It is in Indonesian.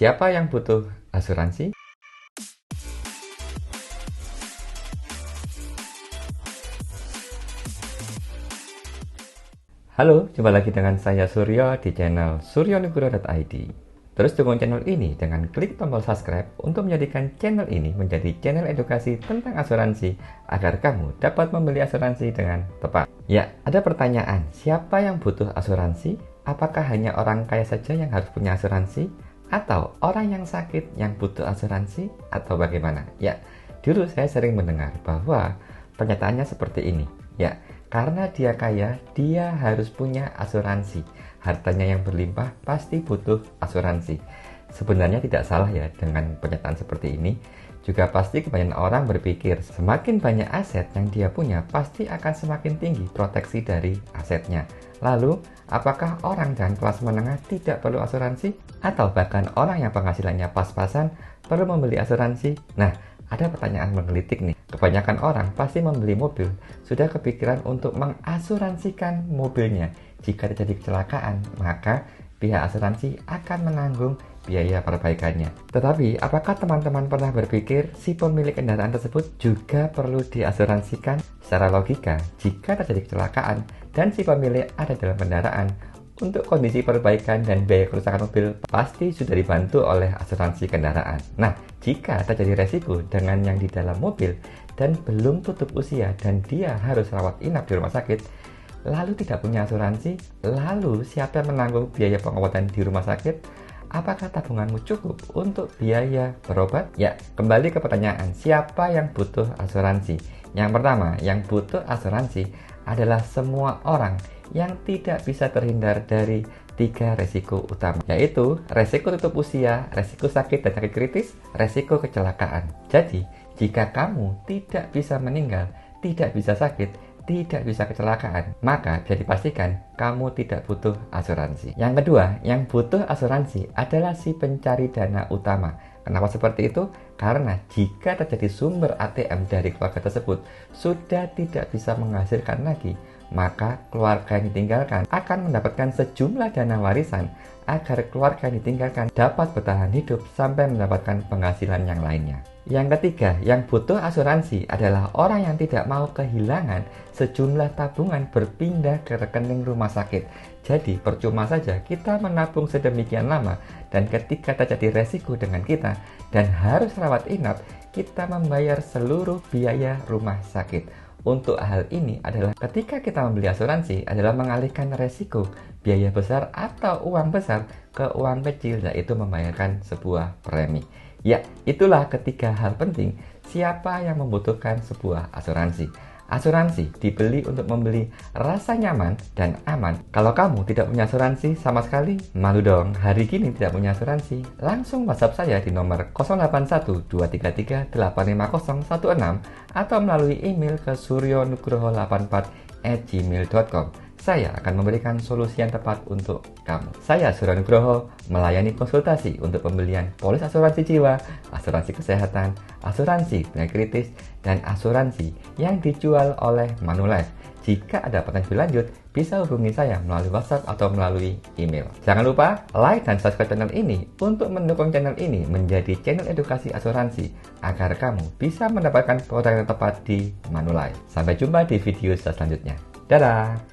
Siapa yang butuh asuransi? Halo, jumpa lagi dengan saya Suryo di channel suryonugroho.id. Terus dukung channel ini dengan klik tombol subscribe untuk menjadikan channel ini menjadi channel edukasi tentang asuransi agar kamu dapat membeli asuransi dengan tepat. Ya, ada pertanyaan, siapa yang butuh asuransi? Apakah hanya orang kaya saja yang harus punya asuransi? Atau orang yang sakit yang butuh asuransi? Atau bagaimana? Ya, dulu saya sering mendengar bahwa pernyataannya seperti ini. Ya, karena dia kaya, dia harus punya asuransi. Hartanya yang berlimpah pasti butuh asuransi. Sebenarnya tidak salah ya dengan pernyataan seperti ini. Juga pasti kebanyakan orang berpikir semakin banyak aset yang dia punya pasti akan semakin tinggi proteksi dari asetnya. Lalu, apakah orang dengan kelas menengah tidak perlu asuransi? Atau bahkan orang yang penghasilannya pas-pasan perlu membeli asuransi? Nah, ada pertanyaan menggelitik nih. Kebanyakan orang pasti membeli mobil sudah kepikiran untuk mengasuransikan mobilnya. Jika terjadi kecelakaan, maka pihak asuransi akan menanggung biaya perbaikannya. Tetapi, apakah teman-teman pernah berpikir si pemilik kendaraan tersebut juga perlu diasuransikan? Secara logika, jika terjadi kecelakaan dan si pemilik ada dalam kendaraan, untuk kondisi perbaikan dan biaya kerusakan mobil pasti sudah dibantu oleh asuransi kendaraan. Nah, jika terjadi resiko dengan yang di dalam mobil dan belum tutup usia dan dia harus rawat inap di rumah sakit, lalu tidak punya asuransi, lalu siapa yang menanggung biaya pengobatan di rumah sakit? Apakah tabunganmu cukup untuk biaya berobat? Ya, kembali ke pertanyaan, siapa yang butuh asuransi? Yang pertama, yang butuh asuransi adalah semua orang yang tidak bisa terhindar dari 3 resiko utama, yaitu resiko tutup usia, resiko sakit dan sakit kritis, resiko kecelakaan. Jadi, jika kamu tidak bisa meninggal, tidak bisa sakit, tidak bisa kecelakaan, maka bisa dipastikan kamu tidak butuh asuransi. Yang kedua, yang butuh asuransi adalah si pencari dana utama. Kenapa seperti itu? Karena jika terjadi sumber ATM dari keluarga tersebut sudah tidak bisa menghasilkan lagi, maka keluarga yang ditinggalkan akan mendapatkan sejumlah dana warisan agar keluarga yang ditinggalkan dapat bertahan hidup sampai mendapatkan penghasilan yang lainnya. Yang ketiga, yang butuh asuransi adalah orang yang tidak mau kehilangan sejumlah tabungan berpindah ke rekening rumah sakit. Jadi percuma saja kita menabung sedemikian lama dan ketika terjadi resiko dengan kita dan harus rawat inap, kita membayar seluruh biaya rumah sakit. Untuk hal ini adalah ketika kita membeli asuransi adalah mengalihkan resiko biaya besar atau uang besar ke uang kecil, yaitu membayarkan sebuah premi. Ya, itulah ketiga hal penting siapa yang membutuhkan sebuah asuransi. Asuransi dibeli untuk membeli rasa nyaman dan aman. Kalau kamu tidak punya asuransi sama sekali, malu dong. Hari ini tidak punya asuransi. Langsung WhatsApp saya di nomor 081233855016 atau melalui email ke suryonugroho84@gmail.com. Saya akan memberikan solusi yang tepat untuk kamu. Saya Suryo Nugroho, melayani konsultasi untuk pembelian polis asuransi jiwa, asuransi kesehatan, asuransi penyakit kritis, dan asuransi yang dijual oleh Manulife. Jika ada pertanyaan lebih lanjut, bisa hubungi saya melalui WhatsApp atau melalui email. Jangan lupa like dan subscribe channel ini untuk mendukung channel ini menjadi channel edukasi asuransi agar kamu bisa mendapatkan produk yang tepat di Manulife. Sampai jumpa di video selanjutnya. Dadah!